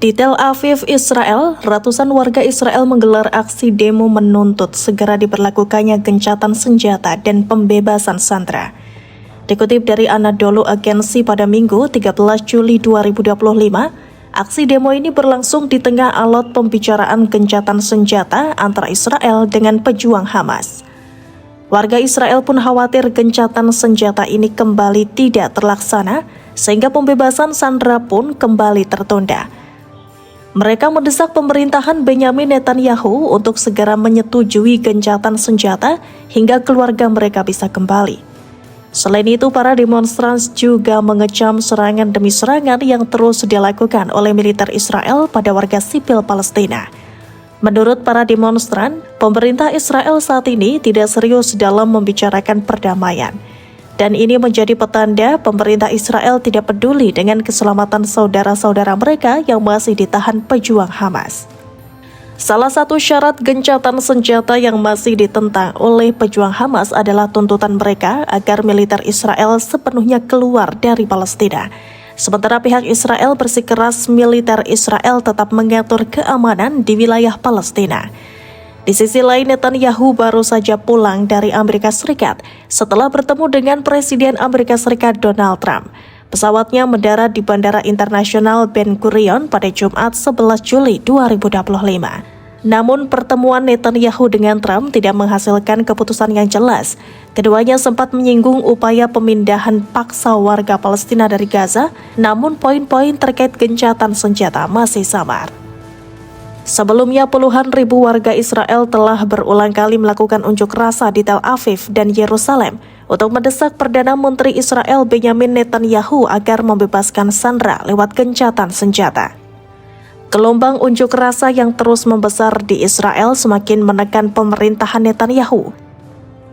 Di Tel Aviv, Israel, ratusan warga Israel menggelar aksi demo menuntut segera diberlakukannya gencatan senjata dan pembebasan sandera. Dikutip dari Anadolu Agency pada Minggu 13 Juli 2025, aksi demo ini berlangsung di tengah alot pembicaraan gencatan senjata antara Israel dengan pejuang Hamas. Warga Israel pun khawatir gencatan senjata ini kembali tidak terlaksana, sehingga pembebasan sandera pun kembali tertunda. Mereka mendesak pemerintahan Benyamin Netanyahu untuk segera menyetujui gencatan senjata hingga keluarga mereka bisa kembali. Selain itu, para demonstran juga mengecam serangan demi serangan yang terus dilakukan oleh militer Israel pada warga sipil Palestina. Menurut para demonstran, pemerintah Israel saat ini tidak serius dalam membicarakan perdamaian. Dan ini menjadi petanda pemerintah Israel tidak peduli dengan keselamatan saudara-saudara mereka yang masih ditahan pejuang Hamas. Salah satu syarat gencatan senjata yang masih ditentang oleh pejuang Hamas adalah tuntutan mereka agar militer Israel sepenuhnya keluar dari Palestina. Sementara pihak Israel bersikeras militer Israel tetap mengatur keamanan di wilayah Palestina. Di sisi lain, Netanyahu baru saja pulang dari Amerika Serikat setelah bertemu dengan Presiden Amerika Serikat Donald Trump. Pesawatnya mendarat di Bandara Internasional Ben Gurion pada Jumat 11 Juli 2025. Namun pertemuan Netanyahu dengan Trump tidak menghasilkan keputusan yang jelas. Keduanya sempat menyinggung upaya pemindahan paksa warga Palestina dari Gaza, namun poin-poin terkait gencatan senjata masih samar. Sebelumnya, puluhan ribu warga Israel telah berulang kali melakukan unjuk rasa di Tel Aviv dan Yerusalem untuk mendesak Perdana Menteri Israel Benyamin Netanyahu agar membebaskan sandera lewat gencatan senjata. Gelombang unjuk rasa yang terus membesar di Israel semakin menekan pemerintahan Netanyahu.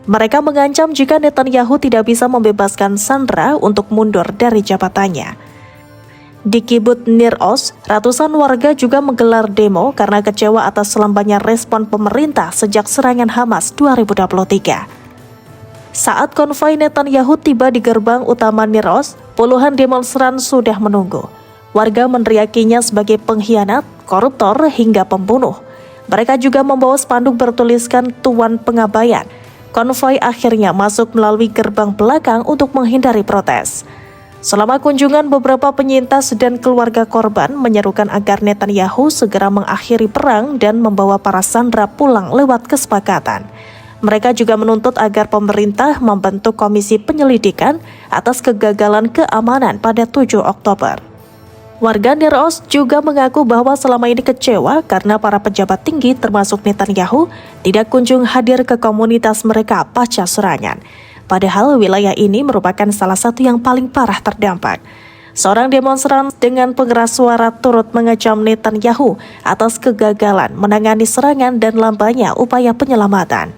Mereka mengancam jika Netanyahu tidak bisa membebaskan sandera untuk mundur dari jabatannya. Di Kibbutz Nir Oz, ratusan warga juga menggelar demo karena kecewa atas lambannya respon pemerintah sejak serangan Hamas 2023. Saat konvoi Netanyahu tiba di gerbang utama Nir Oz, puluhan demonstran sudah menunggu. Warga meneriakinya sebagai pengkhianat, koruptor, hingga pembunuh. Mereka juga membawa spanduk bertuliskan Tuan Pengabaian. Konvoi akhirnya masuk melalui gerbang belakang untuk menghindari protes. Selama kunjungan, beberapa penyintas dan keluarga korban menyerukan agar Netanyahu segera mengakhiri perang dan membawa para sandera pulang lewat kesepakatan. Mereka juga menuntut agar pemerintah membentuk komisi penyelidikan atas kegagalan keamanan pada 7 Oktober. Warga Nir Oz juga mengaku bahwa selama ini kecewa karena para pejabat tinggi termasuk Netanyahu tidak kunjung hadir ke komunitas mereka pasca serangan. Padahal wilayah ini merupakan salah satu yang paling parah terdampak. Seorang demonstran dengan pengeras suara turut mengecam Netanyahu atas kegagalan menangani serangan dan lambannya upaya penyelamatan.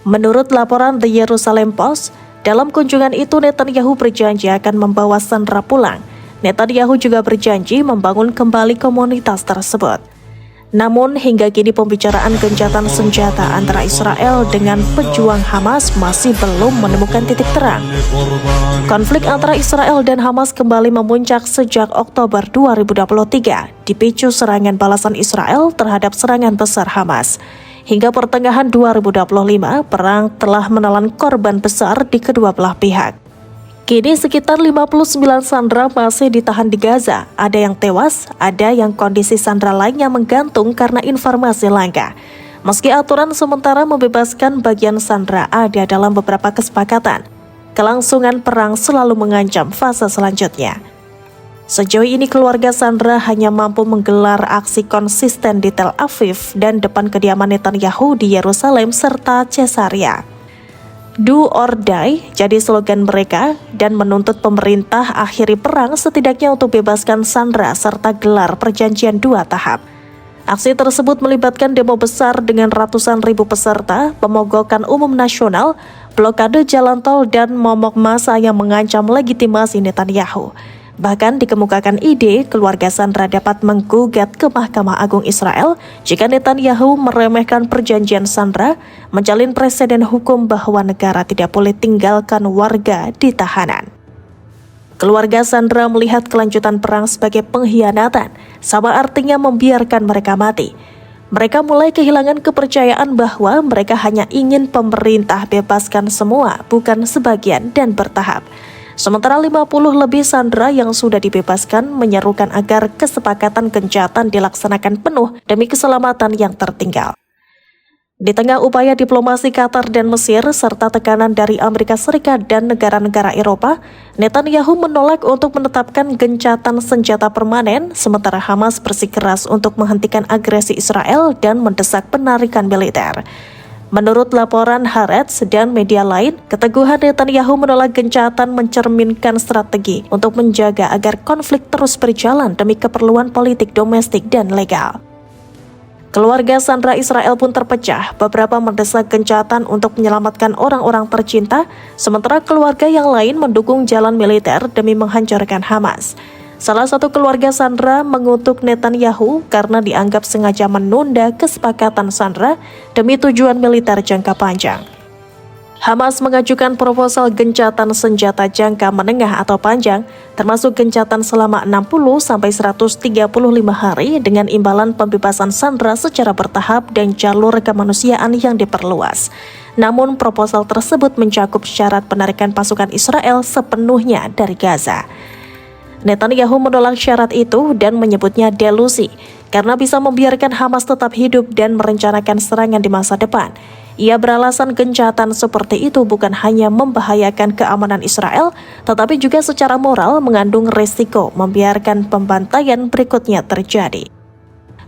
Menurut laporan The Jerusalem Post, dalam kunjungan itu Netanyahu berjanji akan membawa sandera pulang. Netanyahu juga berjanji membangun kembali komunitas tersebut. Namun hingga kini pembicaraan gencatan senjata antara Israel dengan pejuang Hamas masih belum menemukan titik terang. Konflik antara Israel dan Hamas kembali memuncak sejak Oktober 2023, dipicu serangan balasan Israel terhadap serangan besar Hamas. Hingga pertengahan 2025, perang telah menelan korban besar di kedua belah pihak. Kini sekitar 59 sandera masih ditahan di Gaza. Ada yang tewas, ada yang kondisi sandera lainnya menggantung karena informasi langka. Meski aturan sementara membebaskan bagian sandera ada dalam beberapa kesepakatan, kelangsungan perang selalu mengancam fase selanjutnya. Sejauh ini keluarga sandera hanya mampu menggelar aksi konsisten di Tel Aviv dan depan kediaman Netanyahu di Yerusalem serta Caesarea. Do or die jadi slogan mereka dan menuntut pemerintah akhiri perang setidaknya untuk bebaskan sandera serta gelar perjanjian 2 tahap. Aksi tersebut melibatkan demo besar dengan ratusan ribu peserta, pemogokan umum nasional, blokade jalan tol dan momok massa yang mengancam legitimasi Netanyahu. Bahkan dikemukakan ide keluarga sandera dapat menggugat ke Mahkamah Agung Israel jika Netanyahu meremehkan perjanjian sandera, menjalin presiden hukum bahwa negara tidak boleh tinggalkan warga di tahanan. Keluarga Sandra melihat kelanjutan perang sebagai pengkhianatan, sama artinya membiarkan mereka mati. Mereka mulai kehilangan kepercayaan bahwa mereka hanya ingin pemerintah bebaskan semua, bukan sebagian dan bertahap. Sementara 50 lebih sandera yang sudah dibebaskan menyerukan agar kesepakatan gencatan dilaksanakan penuh demi keselamatan yang tertinggal. Di tengah upaya diplomasi Qatar dan Mesir serta tekanan dari Amerika Serikat dan negara-negara Eropa, Netanyahu menolak untuk menetapkan gencatan senjata permanen, sementara Hamas bersikeras untuk menghentikan agresi Israel dan mendesak penarikan militer. Menurut laporan Haaretz dan media lain, keteguhan Netanyahu menolak gencatan mencerminkan strategi untuk menjaga agar konflik terus berjalan demi keperluan politik domestik dan legal. Keluarga sandera Israel pun terpecah, beberapa mendesak gencatan untuk menyelamatkan orang-orang tercinta, sementara keluarga yang lain mendukung jalan militer demi menghancurkan Hamas. Salah satu keluarga sandera mengutuk Netanyahu karena dianggap sengaja menunda kesepakatan sandera demi tujuan militer jangka panjang. Hamas mengajukan proposal gencatan senjata jangka menengah atau panjang, termasuk gencatan selama 60-135 hari dengan imbalan pembebasan sandera secara bertahap dan jalur kemanusiaan yang diperluas. Namun proposal tersebut mencakup syarat penarikan pasukan Israel sepenuhnya dari Gaza. Netanyahu menolak syarat itu dan menyebutnya delusi, karena bisa membiarkan Hamas tetap hidup dan merencanakan serangan di masa depan. Ia beralasan gencatan seperti itu bukan hanya membahayakan keamanan Israel, tetapi juga secara moral mengandung risiko membiarkan pembantaian berikutnya terjadi.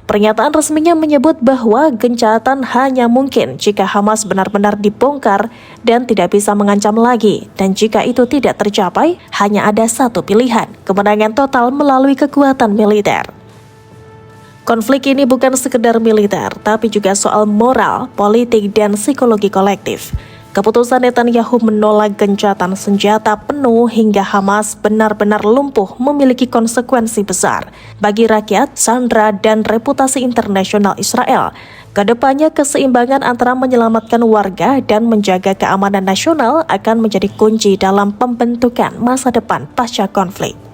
Pernyataan resminya menyebut bahwa gencatan hanya mungkin jika Hamas benar-benar dibongkar dan tidak bisa mengancam lagi, dan jika itu tidak tercapai, hanya ada satu pilihan, kemenangan total melalui kekuatan militer. Konflik ini bukan sekedar militer, tapi juga soal moral, politik, dan psikologi kolektif. Keputusan Netanyahu menolak gencatan senjata penuh hingga Hamas benar-benar lumpuh memiliki konsekuensi besar bagi rakyat, sandera, dan reputasi internasional Israel. Kedepannya keseimbangan antara menyelamatkan warga dan menjaga keamanan nasional akan menjadi kunci dalam pembentukan masa depan pasca konflik.